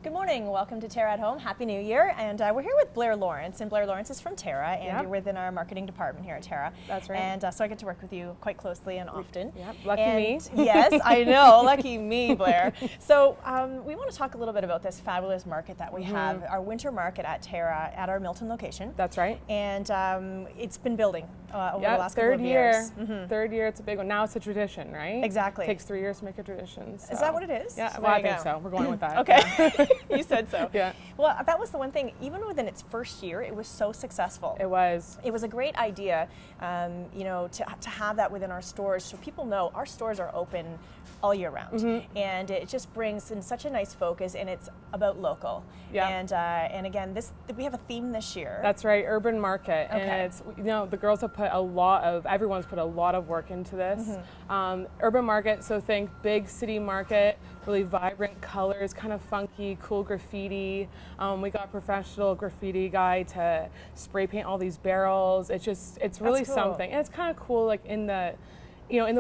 Good morning. Welcome to TERRA at Home. Happy New Year. And we're here with Blair Lawrence, and Blair Lawrence is from TERRA, and you're within our marketing department here at TERRA. That's right. And so I get to work with you quite closely and often. Yep. Lucky me. Yes, I know. Lucky me, Blair. So we want to talk a little bit about this fabulous market that we have, our winter market at TERRA at our Milton location. That's right. And it's been building over the last couple of years. Third year, it's a big one. Now it's a tradition, right? Exactly. It takes 3 years to make a tradition. So. Is that what it is? Yeah, So well, I think so. We're going with that. Okay. Yeah. You said so. Yeah. Well, that was the one thing, even within its first year, it was so successful. It was. It was a great idea, you know, to have that within our stores so people know our stores are open all year round. And it just brings in such a nice focus, and it's about local. Yeah. And again, we have a theme this year. That's right, urban market. Okay. And it's, you know, the girls have put everyone's put a lot of work into this. Urban market, so think big city market, really vibrant colors, kind of funky, cool graffiti. We got a professional graffiti guy to spray paint all these barrels. It's really cool. something. And it's kind of cool, like in the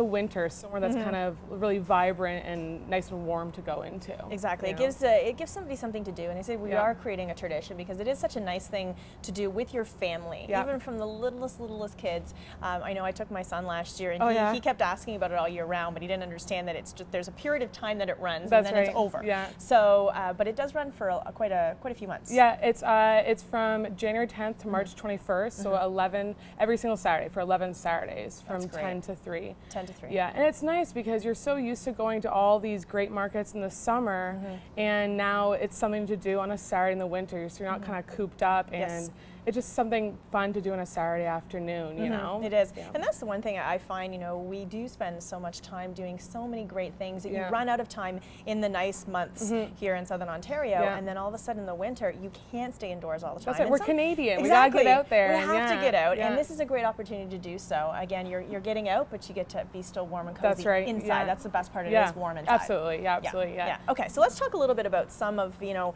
winter, somewhere that's kind of really vibrant and nice and warm to go into. Exactly. It gives somebody something to do, and I say we are creating a tradition because it is such a nice thing to do with your family, even from the littlest kids. I know I took my son last year, and he kept asking about it all year round, but he didn't understand that it's just there's a period of time that it runs, and then it's over. Yeah. So, but it does run for quite a few months. Yeah, it's from January 10th to March 21st, so 11 every single Saturday for 11 Saturdays from 10 to 3. 10 to 3. Yeah, and it's nice because you're so used to going to all these great markets in the summer, and now it's something to do on a Saturday in the winter, so you're not kind of cooped up, and it's just something fun to do on a Saturday afternoon, you know? It is. And that's the one thing I find, you know, we do spend so much time doing so many great things that you run out of time in the nice months here in Southern Ontario, and then all of a sudden in the winter, you can't stay indoors all the time. That's right. We're Canadian. Exactly. We gotta get out there. We have to get out, and this is a great opportunity to do so. Again, you're getting out, but you get to be still warm and cozy inside. That's the best part. It is warm inside. Absolutely. Yeah, absolutely. Yeah. Okay, so let's talk a little bit about some of, you know,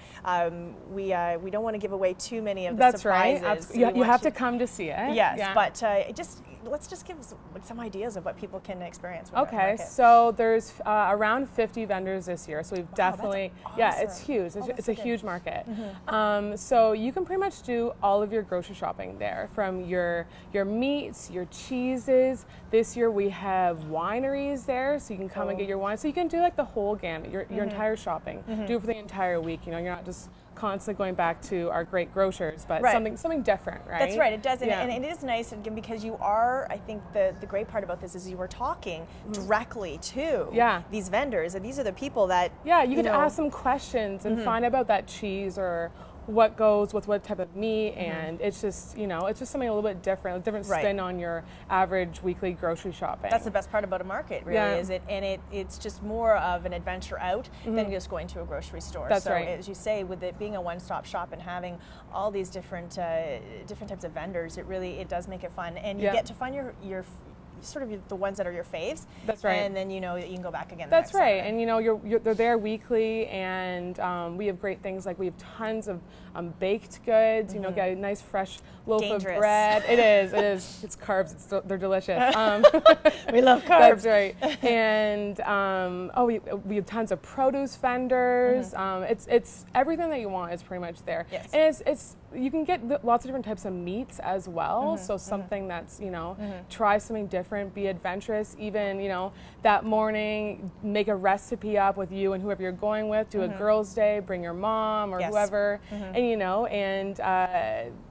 we don't want to give away too many of the surprises. That's right. You have to come to see it. Yes, but let's just give some ideas of what people can experience. Okay, so there's around 50 vendors this year, so we've definitely, that's it's huge. It's a huge market. So you can pretty much do all of your grocery shopping there, from your meats, your cheeses. This year we have wineries there, so you can come and get your wine. So you can do like the whole gamut, your entire shopping. Do it for the entire week. You know, you're not just constantly going back to our great grocers, but something different, right? That's right, it does, and it is nice, again, because you are, I think the great part about this is you were talking directly to these vendors, and these are the people that you can ask them questions and find out about that cheese or what goes with what type of meat, and it's just, you know, it's just something a little bit different, a different spin on your average weekly grocery shopping. That's the best part about a market, really, is it, and it's just more of an adventure out than just going to a grocery store. That's so right. As you say, with it being a one-stop shop and having all these different types of vendors, it does make it fun, and you get to find your sort of the ones that are your faves. That's right. And then you know you can go back again. That's right. Saturday. And you know they're there weekly, and we have great things like we have tons of baked goods. You know, get a nice fresh loaf of bread. It is. It's carbs. They're delicious. We love carbs. That's right. And we have tons of produce vendors. It's everything that you want is pretty much there. Yes. And it's you can get lots of different types of meats as well. So something that's, you know, try something different, be adventurous. Even, you know, that morning, make a recipe up with you and whoever you're going with. Do a girls' day, bring your mom or whoever, and you know, and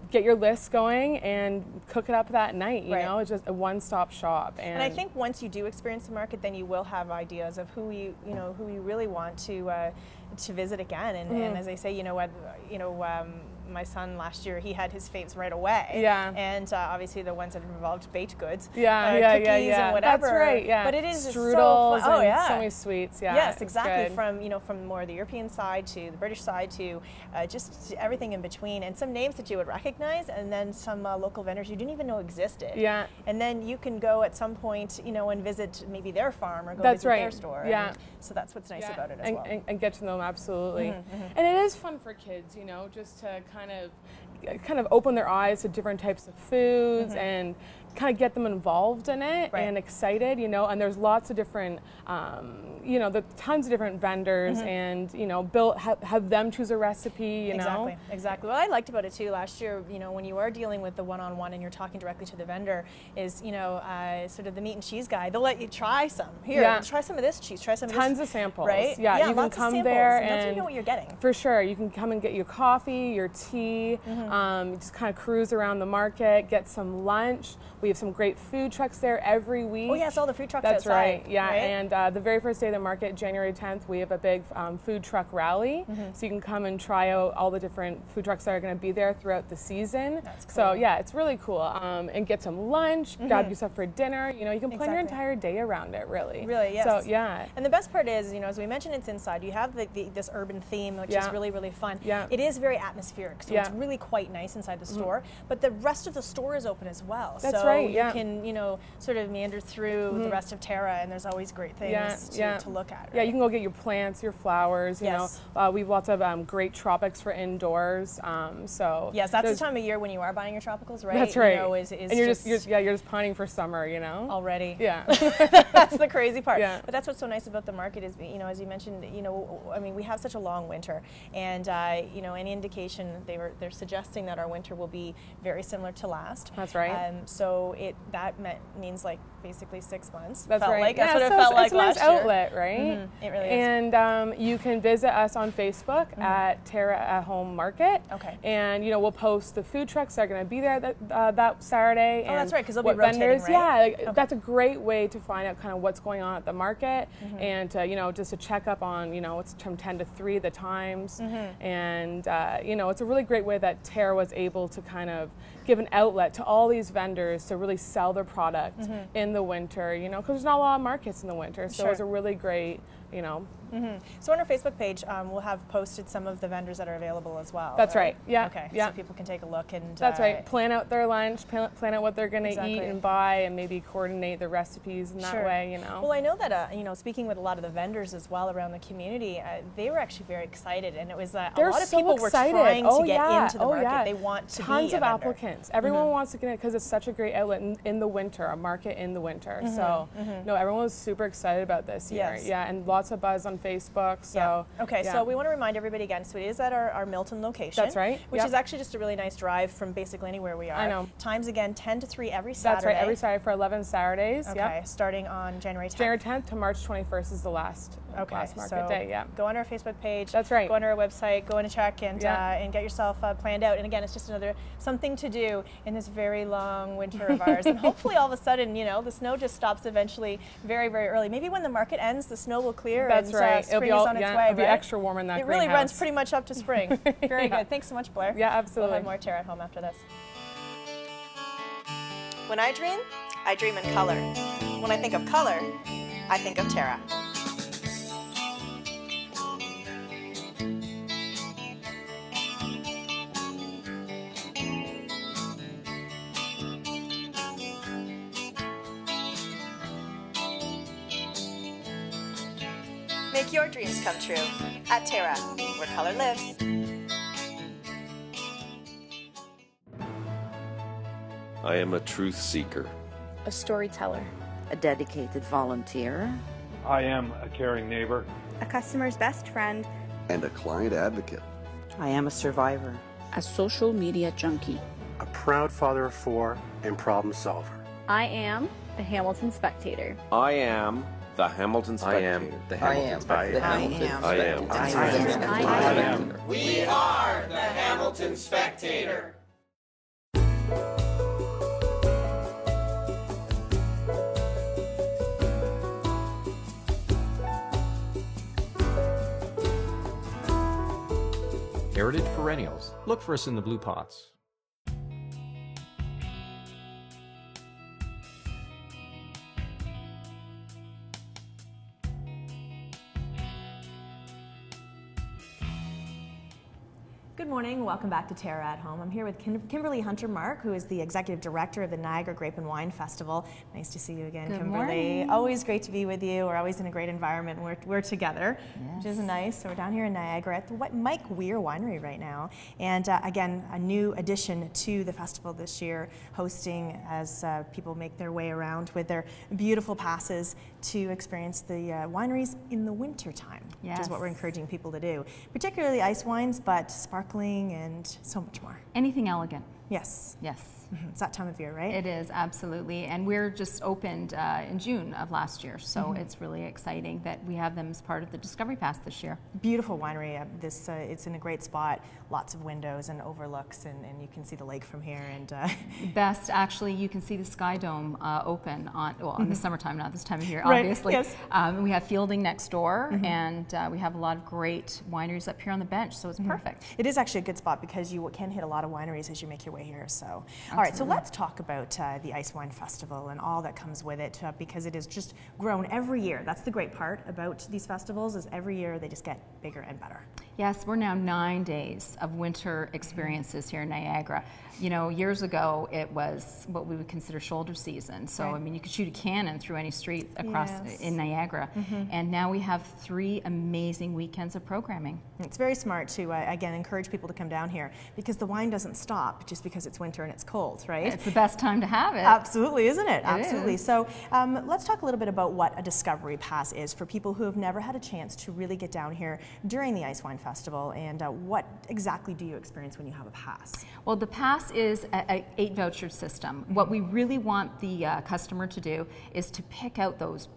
get your list going and cook it up that night. You know, it's just a one-stop shop. And I think once you do experience the market, then you will have ideas of who you really want to visit again. And as I say, my son last year, he had his faves right away. Yeah. And obviously the ones that involved baked goods. Cookies and whatever. That's right. Yeah. But it is strudels so fun. and so many sweets. Yeah. Yes, exactly. From more the European side to the British side to just everything in between, and some names that you would recognize, and then some local vendors you didn't even know existed. Yeah. And then you can go at some point, you know, and visit maybe their farm or go visit their store. Yeah. And so that's what's nice about it as well. And get to know them, absolutely. And it is fun for kids, you know, just to kind of open their eyes to different types of foods and kind of get them involved in it and excited, you know, and there's lots of different, you know, the tons of different vendors and, you know, have them choose a recipe, you know. Exactly. What I liked about it too last year, you know, when you are dealing with the one-on-one and you're talking directly to the vendor is, you know, sort of the meat and cheese guy, they'll let you try some. Here, try some of this cheese, try some of this. Tons of samples. Right? Yeah, you can come there and that's when you know what you're getting. For sure. You can come and get your coffee, your tea, just kind of cruise around the market, get some lunch. We have some great food trucks there every week. Oh yes, all the food trucks outside. That's right, yeah. Right? And the very first day of the market, January 10th, we have a big food truck rally. So you can come and try out all the different food trucks that are going to be there throughout the season. That's cool. So yeah, it's really cool. And get some lunch, grab yourself for dinner. You know, you can plan your entire day around it, really. Really, yes. So yeah. And the best part is, you know, as we mentioned, it's inside. You have this urban theme, which is really, really fun. Yeah. It is very atmospheric, so it's really quite nice inside the store. But the rest of the store is open as well. That's right. You can, you know, sort of meander through the rest of TERRA, and there's always great things to look at. Right? Yeah, you can go get your plants, your flowers. You know, we have lots of great tropics for indoors. So yes, that's the time of year when you are buying your tropicals, right? That's right. You know, and you're just pining for summer, you know. Already. Yeah. That's the crazy part. Yeah. But that's what's so nice about the market is, you know, as you mentioned, you know, I mean, we have such a long winter, and you know, any indication they're suggesting that our winter will be very similar to last. That's right. So that means like basically 6 months. That's right. Like. That's what it felt like last year. It's a nice outlet, right? It really is. And you can visit us on Facebook at TERRA at Home Market. Okay. And you know, we'll post the food trucks that are going to be there that Saturday. Oh, that's right, because they'll be rotating, right? Yeah, that's a great way to find out kind of what's going on at the market, and you know, just to check up on, you know, it's from 10 to 3 the times, and you know, it's a really great way that TERRA was able to kind of give an outlet to all these vendors to really sell their product in the winter, you know, because there's not a lot of markets in the winter, so it's a really great, you know. So on our Facebook page, we'll have posted some of the vendors that are available as well. That's right. Yeah. Okay. Yeah. So people can take a look and. That's right. Plan out their lunch. Plan out what they're going to eat and buy, and maybe coordinate the recipes in that way. You know. Well, I know that you know, speaking with a lot of the vendors as well around the community, they were actually very excited, and it was a lot of people were trying to get into the market. They want to tons of applicants. Everyone wants to get in because it's such a great outlet in the winter, a market in the winter. So no, everyone was super excited about this year. Yes. Yeah, and lots of buzz on Facebook. So. Okay, so we want to remind everybody again, so it is at our Milton location. That's right. Which is actually just a really nice drive from basically anywhere we are. I know. Times again, 10 to 3 every Saturday. That's right, every Saturday for 11 Saturdays. Okay, starting on January 10th. January 10th to March 21st is the last market day, Go on our Facebook page. That's right. Go on our website, go and check and get yourself planned out. And again, it's just something to do in this very long winter of ours. And hopefully all of a sudden, you know, the snow just stops eventually very, very early. Maybe when the market ends, the snow will clear and spring is on its way. It'll be extra warm in that It really runs pretty much up to spring. Very good. Thanks so much, Blair. Yeah, absolutely. We'll have more TERRA at home after this. When I dream in color. When I think of color, I think of TERRA. Make your dreams come true at TERRA, where color lives. I am a truth seeker, a storyteller, a dedicated volunteer. I am a caring neighbor, a customer's best friend, and a client advocate. I am a survivor, a social media junkie, a proud father of 4 and problem solver. I am the Hamilton Spectator. I am the Hamilton Spectator. I am the Hamilton Spectator. I am. We are the Hamilton Spectator. Heritage Perennials. Look for us in the blue pots. Good morning, welcome back to TERRA at Home. I'm here with Kimberly Hundertmark, who is the Executive Director of the Niagara Grape and Wine Festival. Nice to see you again, Good Kimberly. Morning. Always great to be with you. We're always in a great environment. We're together, which is nice. So we're down here in Niagara at the Mike WEIR Winery right now. And again, a new addition to the festival this year, hosting as people make their way around with their beautiful passes to experience the wineries in the winter time, which is what we're encouraging people to do. Particularly ice wines, but sparkling and so much more. Anything elegant. Yes. Yes. It's that time of year, right? It is, absolutely. And we're just opened in June of last year, so it's really exciting that we have them as part of the Discovery Pass this year. Beautiful winery. It's in a great spot, lots of windows and overlooks, and you can see the lake from here. And best, actually, you can see the Sky Dome open in the summertime, not this time of year, obviously. Yes. We have fielding next door, and we have a lot of great wineries up here on the bench, so it's perfect. It is actually a good spot because you can hit a lot of wineries as you make your way here. So, all right, so let's talk about the Ice Wine Festival and all that comes with it, because it has just grown every year. That's the great part about these festivals, is every year they just get bigger and better. Yes, we're now 9 days of winter experiences here in Niagara. You know, years ago it was what we would consider shoulder season. So, I mean, you could shoot a cannon through any street across in Niagara. And now we have 3 amazing weekends of programming. It's very smart to, again, encourage people to come down here, because the wine doesn't stop just because it's winter and it's cold, right? It's the best time to have it. Absolutely, isn't it? It Absolutely. is. So let's talk a little bit about what a Discovery Pass is for people who have never had a chance to really get down here during the Ice Wine Festival, and what exactly do you experience when you have a pass? Well, the pass is an 8 voucher system. What we really want the customer to do is to pick out those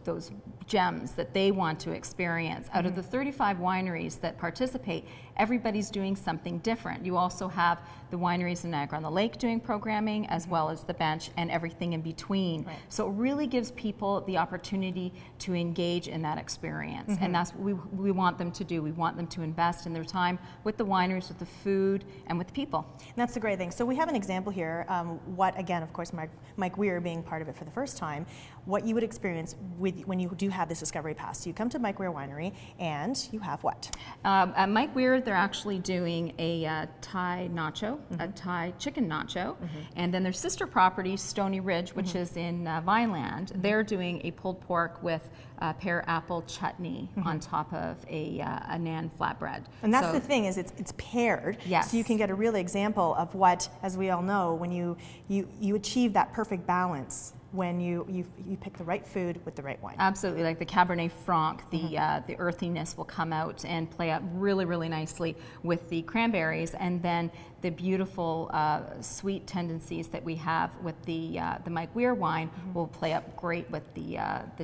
gems that they want to experience. Out of the 35 wineries that participate, everybody's doing something different. You also have the wineries in Niagara on the Lake doing programming, as well as the bench and everything in between. So it really gives people the opportunity to engage in that experience. And that's what we want them to do. We want them to invest in their time with the wineries, with the food, and with the people. And that's the great thing. So we have an example here, what, again, of course, Mike WEIR being part of it for the first time, what you would experience when you do have this Discovery Pass. So you come to Mike WEIR Winery and you have what? At Mike WEIR, they're actually doing a Thai nacho, a Thai chicken nacho, and then their sister property, Stony Ridge, which is in Vineland, they're doing a pulled pork with pear apple chutney on top of a naan flatbread. And that's the thing, is it's paired, so you can get a real example of what, as we all know, when you achieve that perfect balance when you pick the right food with the right wine. Absolutely, like the Cabernet Franc, the earthiness will come out and play up really, really nicely with the cranberries, and then the beautiful sweet tendencies that we have with the Mike WEIR wine will play up great with the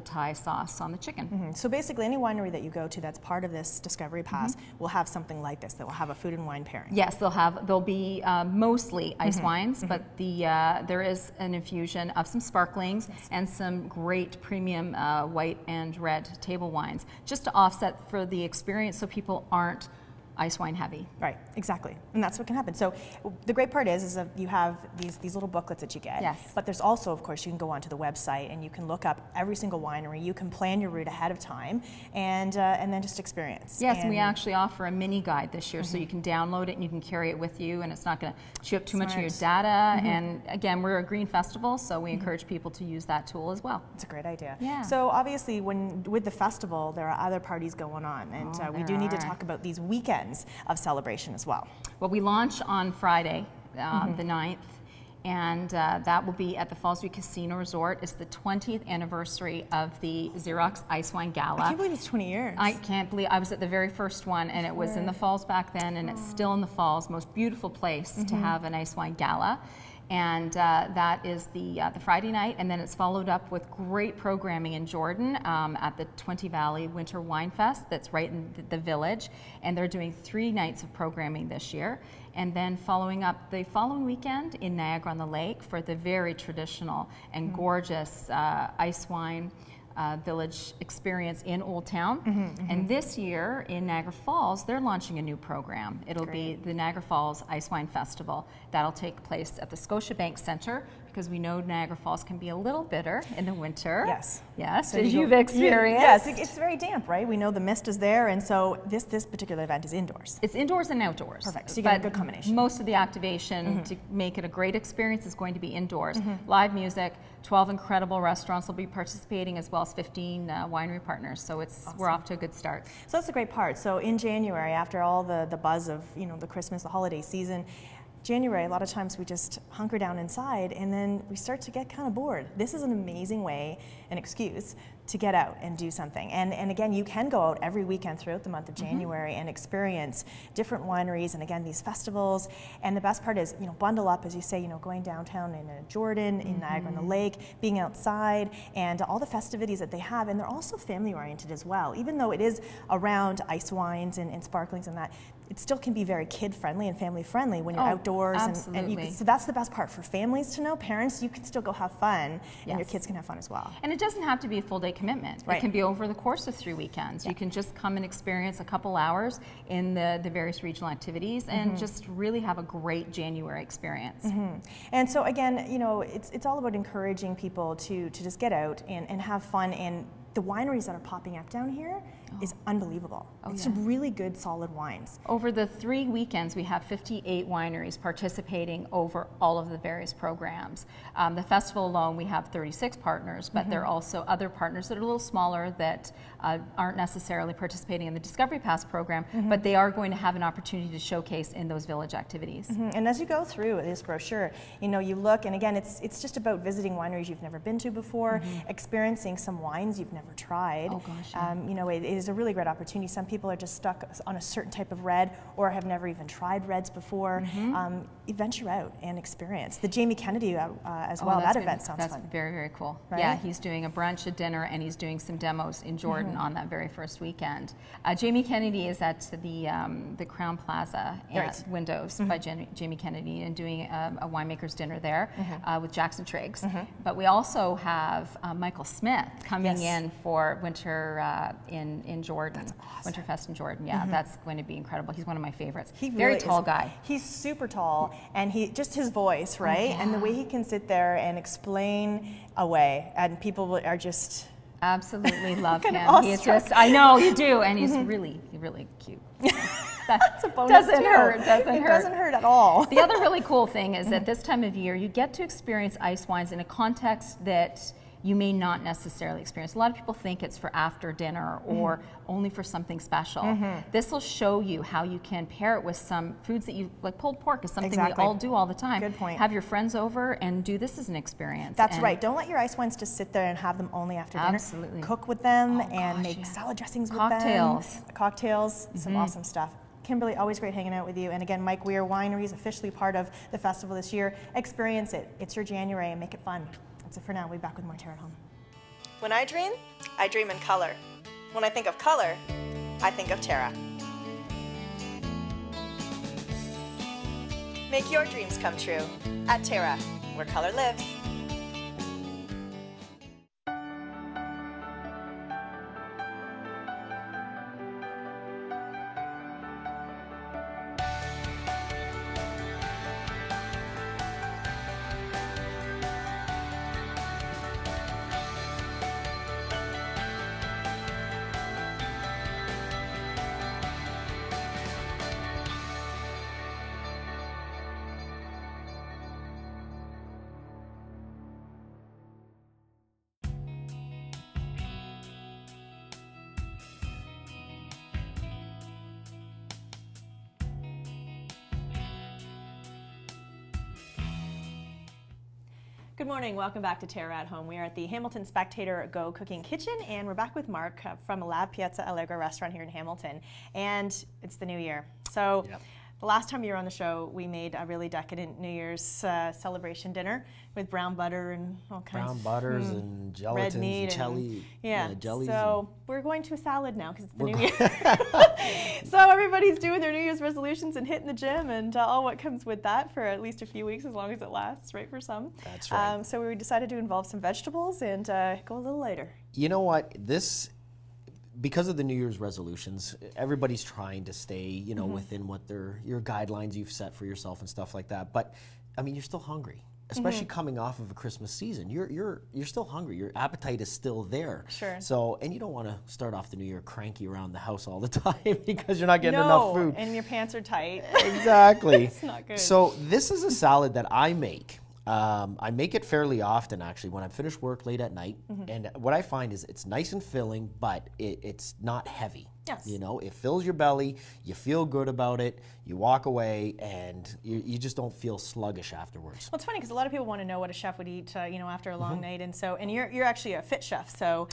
Thai sauce on the chicken. So basically, any winery that you go to that's part of this Discovery Pass will have something like this. That will have a food and wine pairing. Yes, they'll be mostly ice wines, but there is an infusion of some sparklings and some great premium white and red table wines, just to offset for the experience, so people aren't ice wine heavy. Right, exactly. And that's what can happen. So the great part is that you have these little booklets that you get. Yes. But there's also, of course, you can go onto the website and you can look up every single winery. You can plan your route ahead of time and then just experience. Yes, and we actually offer a mini guide this year, so you can download it and you can carry it with you, and it's not going to chew up too much of your data. And again, we're a green festival, so we encourage people to use that tool as well. It's a great idea. Yeah. So obviously, with the festival, there are other parties going on, and we do need to talk about these weekends of celebration as well. Well, we launch on Friday, the 9th, and that will be at the Fallsview Casino Resort. It's the 20th anniversary of the Xerox Ice Wine Gala. I can't believe it's 20 years. I can't believe. I was at the very first one, and it was in the Falls back then, and it's still in the Falls. Most beautiful place to have an ice wine gala. And that is the Friday night, and then it's followed up with great programming in Jordan at the 20 Valley Winter Wine Fest that's right in the village, and they're doing 3 nights of programming this year. And then following up the following weekend in Niagara on the Lake for the very traditional and gorgeous ice wine village experience in Old Town. And this year in Niagara Falls, they're launching a new program. It'll be the Niagara Falls Ice Wine Festival. That'll take place at the Scotiabank Centre, because we know Niagara Falls can be a little bitter in the winter. Yes. Yes, so as you've experienced. Yes, it's very damp, right? We know the mist is there, and so this particular event is indoors. It's indoors and outdoors. Perfect, so you get a good combination. Most of the activation to make it a great experience is going to be indoors. Live music, 12 incredible restaurants will be participating, as well as 15 winery partners, so we're off to a good start. So that's the great part. So in January, after all the buzz of the Christmas, the holiday season, January, a lot of times we just hunker down inside and then we start to get kind of bored. This is an amazing way, an excuse, to get out and do something. And again, you can go out every weekend throughout the month of January and experience different wineries and again, these festivals. And the best part is, bundle up, as you say, going downtown in Jordan, in Niagara on the Lake, being outside, and all the festivities that they have. And they're also family oriented as well. Even though it is around ice wines and sparklings and that, it still can be very kid-friendly and family-friendly when you're outdoors. Absolutely. So that's the best part for families to know. Parents, you can still go have fun, and your kids can have fun as well. And it doesn't have to be a full-day commitment. Right. It can be over the course of 3 weekends. You can just come and experience a couple hours in the various regional activities and just really have a great January experience. And so again, it's all about encouraging people to just get out and have fun. And the wineries that are popping up down here is unbelievable. It's some really good, solid wines. Over the 3 weekends, we have 58 wineries participating over all of the various programs. The festival alone, we have 36 partners, but there are also other partners that are a little smaller that aren't necessarily participating in the Discovery Pass program, but they are going to have an opportunity to showcase in those village activities. And as you go through this brochure, you look, and again, it's just about visiting wineries you've never been to before, experiencing some wines you've never tried. Oh gosh, it is a really great opportunity. Some people are just stuck on a certain type of red or have never even tried reds before. Venture out and experience. The Jamie Kennedy as well, that event sounds fun. That's very, very cool. Right? Yeah, he's doing a brunch, a dinner, and he's doing some demos in Jordan on that very first weekend. Jamie Kennedy is at the Crown Plaza at Windows by Jamie Kennedy and doing a winemaker's dinner there with Jackson Triggs. But we also have Michael Smith coming in for winter in Jordan. That's awesome. Winterfest in Jordan. Yeah, that's going to be incredible. He's one of my favorites. He very really tall guy. He's super tall, and just his voice, right? And the way he can sit there and explain away, and people are just absolutely love him. He's just, I know you do, and he's really cute. That's a bonus. Doesn't hurt. It doesn't hurt at all. The other really cool thing is that this time of year you get to experience ice wines in a context that you may not necessarily experience. A lot of people think it's for after dinner or only for something special. This will show you how you can pair it with some foods that you like. Pulled pork is something we all do all the time. Good point. Have your friends over and do this as an experience. That's right. Don't let your ice wines just sit there and have them only after dinner. Absolutely. Cook with them and make salad dressings with them. Cocktails, some awesome stuff. Kimberly, always great hanging out with you. And again, Mike WEIR Winery is officially part of the festival this year. Experience it. It's your January and make it fun. That's it for now. We'll be back with more TERRA at Home. When I dream in color. When I think of color, I think of TERRA. Make your dreams come true at TERRA, where color lives. Good morning, welcome back to TERRA at Home. We are at the Hamilton Spectator Go Cooking Kitchen, and we're back with Mark from La Piazza Allegra Restaurant here in Hamilton. And it's the new year. So the last time you were on the show, we made a really decadent New Year's celebration dinner with brown butter and all kinds of butters and gelatins and jelly. Jellies. So we're going to a salad now because it's the new year. So everybody's doing their New Year's resolutions and hitting the gym and all what comes with that for at least a few weeks, as long as it lasts, right, for some. That's right. So we decided to involve some vegetables and go a little lighter. You know what? Because of the New Year's resolutions, everybody's trying to stay, within what your guidelines you've set for yourself and stuff like that. But I mean, you're still hungry. especially coming off of a Christmas season. You're still hungry. Your appetite is still there. Sure. So, and you don't want to start off the new year cranky around the house all the time because you're not getting enough food. And your pants are tight. Exactly. It's not good. So this is a salad that I make. I make it fairly often, actually, when I'm finished work late at night. And what I find is it's nice and filling, but it's not heavy. Yes. You know, it fills your belly, you feel good about it, you walk away, and you just don't feel sluggish afterwards. Well, it's funny because a lot of people want to know what a chef would eat, you know, after a long night, and you're actually a fit chef, so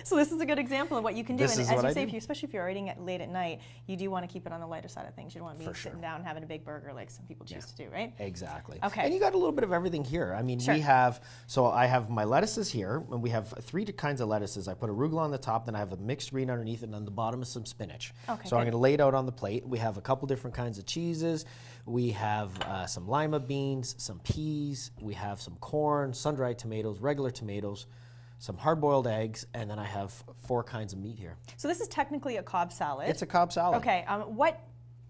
so this is a good example of what you can do. This and is as what you I say, do. especially if you're eating it late at night, you do want to keep it on the lighter side of things. You don't want to be sitting down having a big burger like some people choose to do, right? Exactly. Okay. And you got a little bit of everything here. I mean, we have, so I have my lettuces here, and we have 3 kinds of lettuces. I put arugula on the top, then I have a mixed green underneath, and on the bottom is some spinach. Okay, so I'm going to lay it out on the plate. We have a couple different kinds of cheeses. We have some lima beans, some peas. We have some corn, sun-dried tomatoes, regular tomatoes, some hard-boiled eggs, and then I have 4 kinds of meat here. So this is technically a Cobb salad. It's a Cobb salad. Okay. What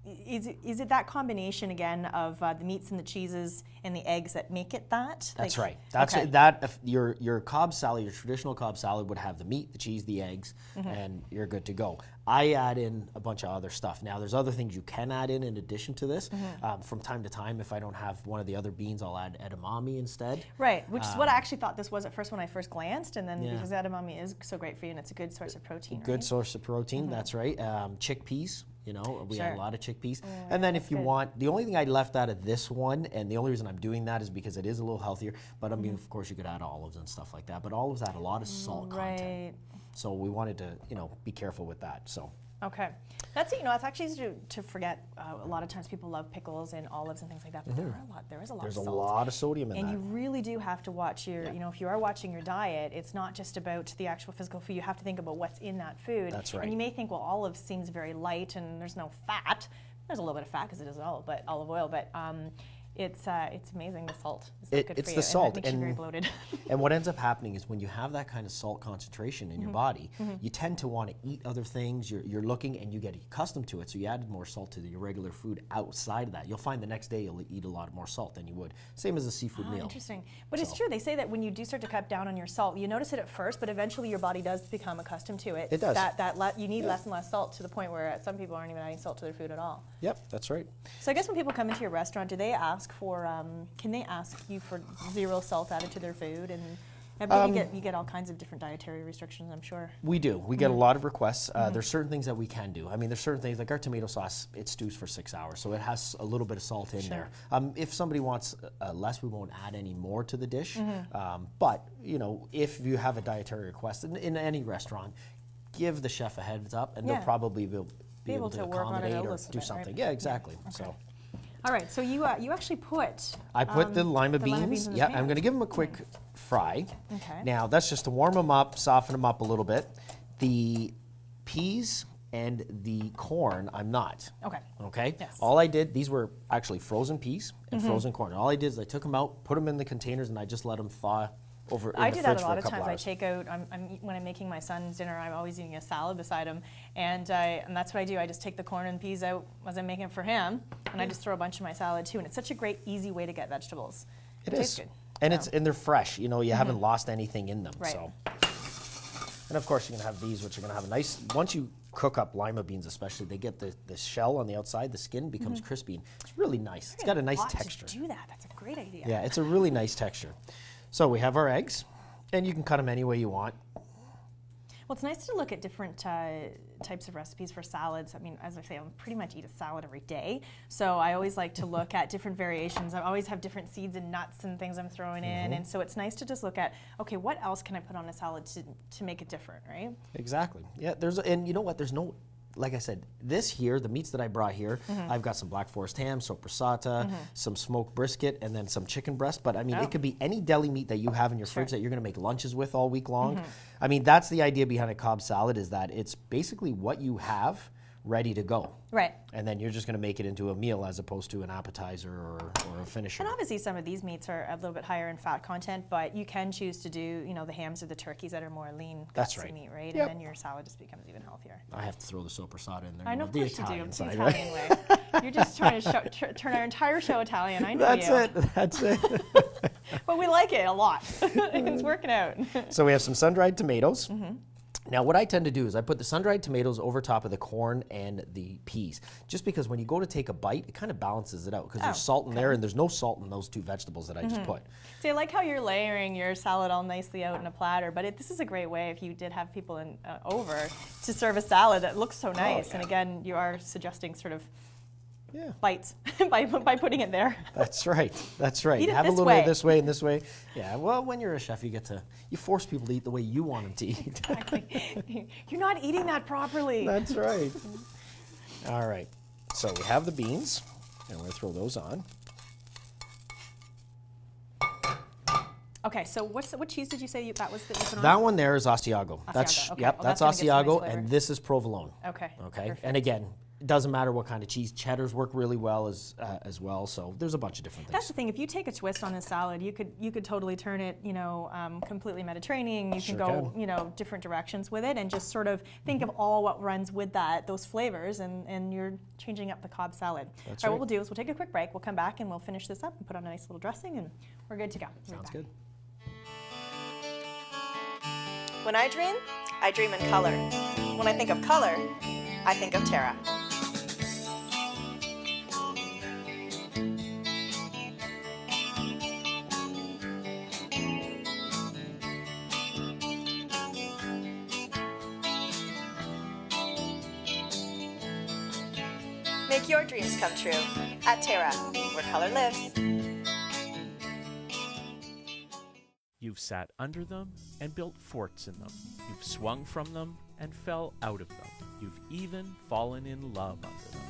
is it that combination again of the meats and the cheeses and the eggs that make it that? That's right. That's that. Your Cobb salad, your traditional Cobb salad would have the meat, the cheese, the eggs, and you're good to go. I add in a bunch of other stuff. Now, there's other things you can add in addition to this. From time to time, if I don't have one of the other beans, I'll add edamame instead. Right, which is what I actually thought this was at first when I first glanced, and then because edamame is so great for you and it's a good source of protein. Good source of protein, that's right. Chickpeas. You know, we add a lot of chickpeas. Oh, and then if you want, the only thing I left out of this one, and the only reason I'm doing that is because it is a little healthier, but I mean, of course, you could add olives and stuff like that, but olives add a lot of salt content. So we wanted to, you know, be careful with that, so. Okay. That's, you know, it's actually easy to forget. A lot of times people love pickles and olives and things like that, but there is a lot of salt. There's a lot of sodium in that. And you really do have to watch your, you know, if you are watching your diet, it's not just about the actual physical food. You have to think about what's in that food. That's right. And you may think, well, olive seems very light and there's no fat. There's a little bit of fat because it is olive oil, but it's amazing, the salt. It's the salt. And it makes you very bloated. And what ends up happening is when you have that kind of salt concentration in your body, you tend to want to eat other things. You're looking and you get accustomed to it, so you add more salt to your regular food outside of that. You'll find the next day you'll eat a lot more salt than you would. Same as a seafood meal. Interesting. But it's true. They say that when you do start to cut down on your salt, you notice it at first, but eventually your body does become accustomed to it. It does. You need less and less salt to the point where some people aren't even adding salt to their food at all. Yep, that's right. So I guess when people come into your restaurant, do they ask for, can they ask you for 0 salt added to their food? And I believe you get all kinds of different dietary restrictions, I'm sure. We do. We get a lot of requests. There's certain things that we can do. I mean, there's certain things, like our tomato sauce, it stews for 6 hours, so it has a little bit of salt in there. If somebody wants less, we won't add any more to the dish. But, you know, if you have a dietary request in any restaurant, give the chef a heads up, and they'll probably be able to work on it accommodate or do something. Right? Yeah, exactly. Okay. So. All right, so you actually put... I put the lima beans. Yeah, I'm going to give them a quick fry. Okay. Now, that's just to warm them up, soften them up a little bit. The peas and the corn, I'm not. Okay. Okay? Yes. All I did, these were actually frozen peas and frozen corn. All I did is I took them out, put them in the containers, and I just let them thaw over in the fridge for a couple hours. I do that a lot of times. I take out, when I'm making my son's dinner, I'm always eating a salad beside him, and that's what I do. I just take the corn and peas out as I'm making it for him, and I just throw a bunch in my salad too, and it's such a great, easy way to get vegetables. It tastes good. And and they're fresh. You know, you haven't lost anything in them. Right. So. And of course, you're gonna have these, which are gonna have a nice. Once you cook up lima beans, especially, they get the shell on the outside. The skin becomes crispy. It's really nice. It's got a nice texture. Do that. That's a great idea. Yeah, it's a really nice texture. So we have our eggs, and you can cut them any way you want. Well, it's nice to look at different types of recipes for salads. I mean, as I say, I pretty much eat a salad every day, so I always like to look at different variations. I always have different seeds and nuts and things I'm throwing in, and so it's nice to just look at, okay, what else can I put on a salad to make it different, right? Exactly. Yeah, and you know what, there's no, like I said, this here, the meats that I brought here, I've got some Black Forest ham, soppressata, some smoked brisket, and then some chicken breast. But I mean, it could be any deli meat that you have in your fridge that you're going to make lunches with all week long. I mean, that's the idea behind a Cobb salad, is that it's basically what you have ready to go. Right. And then you're just going to make it into a meal as opposed to an appetizer or a finisher. And obviously some of these meats are a little bit higher in fat content, but you can choose to do, you know, the hams or the turkeys that are more lean That's right. meat, right? Yep. And then your salad just becomes even healthier. I have to throw the sopressata in there. I know, of course you do. It's the side, Italian way. You're just trying to turn our entire show Italian. I know That's you. it. That's it. But we like it a lot. It's working out. So we have some sun-dried tomatoes. Now what I tend to do is I put the sun-dried tomatoes over top of the corn and the peas, just because when you go to take a bite, it kind of balances it out, because there's salt in there and there's no salt in those two vegetables that I just put. See, I like how you're layering your salad all nicely out in a platter, but this is a great way if you did have people over to serve a salad that looks so nice. And again, you are suggesting sort of bites by putting it there. That's right. That's right. Eat it Have a this little way. bit this way and this way. Yeah. Well, when you're a chef, you force people to eat the way you want them to eat. Exactly. You're not eating that properly. That's right. All right. So we have the beans, and we're going to throw those on. Okay. So what cheese did you say that was that you put on? That one there is Asiago. Asiago. Okay. Yep. Well, that's gonna get some Asiago, nice flavor. and this is provolone. Okay. Okay. Perfect. And again, it doesn't matter what kind of cheese. Cheddars work really well as well. So there's a bunch of different things. That's the thing. If you take a twist on this salad, you could totally turn it, you know, completely Mediterranean. You can go, you know, different directions with it, and just sort of think of all what runs with those flavors, and you're changing up the Cobb salad. That's all right. What we'll do is we'll take a quick break. We'll come back and we'll finish this up and put on a nice little dressing, and we're good to go. Sounds good. When I dream in color. When I think of color, I think of TERRA. Make your dreams come true at TERRA, where color lives. You've sat under them and built forts in them. You've swung from them and fell out of them. You've even fallen in love under them.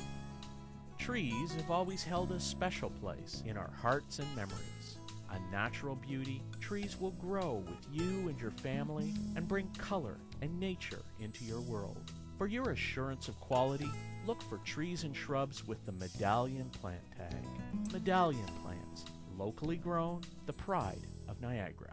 Trees have always held a special place in our hearts and memories. A natural beauty, trees will grow with you and your family and bring color and nature into your world. For your assurance of quality, look for trees and shrubs with the Medallion plant tag. Medallion plants, locally grown, the pride of Niagara.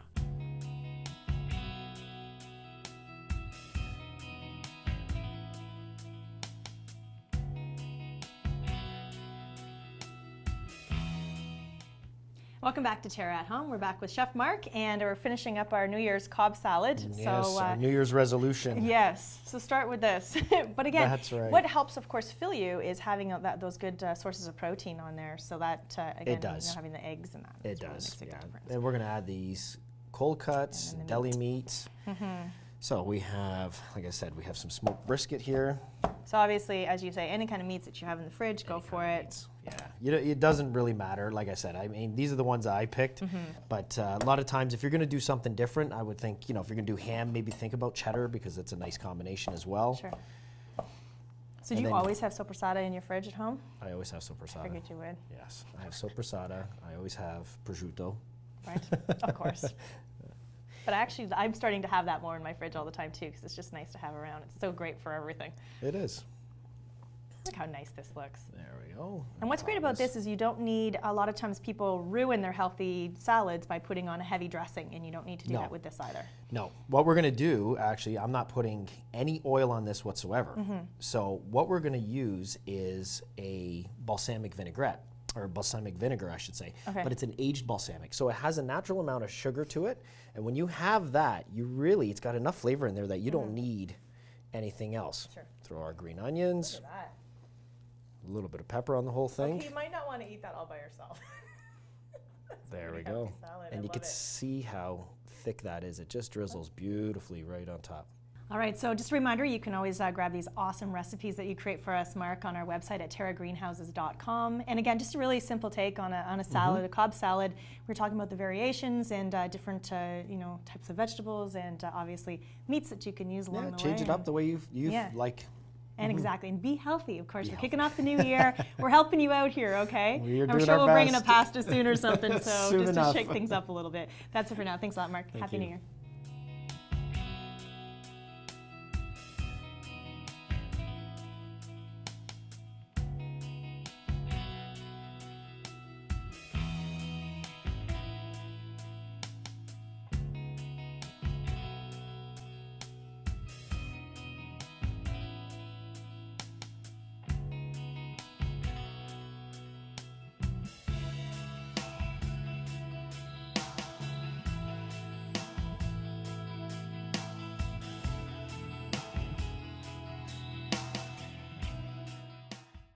Welcome back to TERRA at Home. We're back with Chef Mark, and we're finishing up our New Year's Cobb salad. Yes, our New Year's resolution. Yes, so start with this. But again, that's right. What helps, of course, fill you is having those good sources of protein on there. So that, again, it does. You know, having the eggs and that. It does, yeah. And we're going to add these cold cuts, deli meat. So we have, like I said, we have some smoked brisket here. So obviously, as you say, any kind of meats that you have in the fridge, go for it. Yeah, you know, it doesn't really matter. Like I said, I mean, these are the ones that I picked. But a lot of times, if you're going to do something different, I would think, you know, if you're going to do ham, maybe think about cheddar, because it's a nice combination as well. Sure. So do you always have sopressata in your fridge at home? I always have sopressata. I figured you would. Yes, I have sopressata. I always have prosciutto. Right, of course. But actually, I'm starting to have that more in my fridge all the time too, because it's just nice to have around. It's so great for everything. It is. Look how nice this looks. There we go. And what's great about this is you don't need, a lot of times people ruin their healthy salads by putting on a heavy dressing, and you don't need to do that with this either. No. What we're going to do, actually, I'm not putting any oil on this whatsoever. So what we're going to use is a balsamic vinaigrette, or balsamic vinegar, I should say. Okay. But it's an aged balsamic. So it has a natural amount of sugar to it. And when you have that, it's got enough flavor in there that you don't need anything else. Sure. Throw our green onions. Look at that. A little bit of pepper on the whole thing. Okay, you might not want to eat that all by yourself. There we go. And you can see how thick that is. It just drizzles beautifully right on top. All right, so just a reminder, you can always grab these awesome recipes that you create for us, Mark, on our website at terragreenhouses.com. And again, just a really simple take on a salad, a Cobb salad. We're talking about the variations and different types of vegetables, and obviously meats that you can use along the way. Change it up the way you like. And exactly, and be healthy, of course. We're kicking off the new year. We're helping you out here, okay? I'm sure we'll bring in a pasta soon or something, so Soon just enough. to shake things up a little bit. That's it for now. Thanks a lot, Mark. Happy New Year.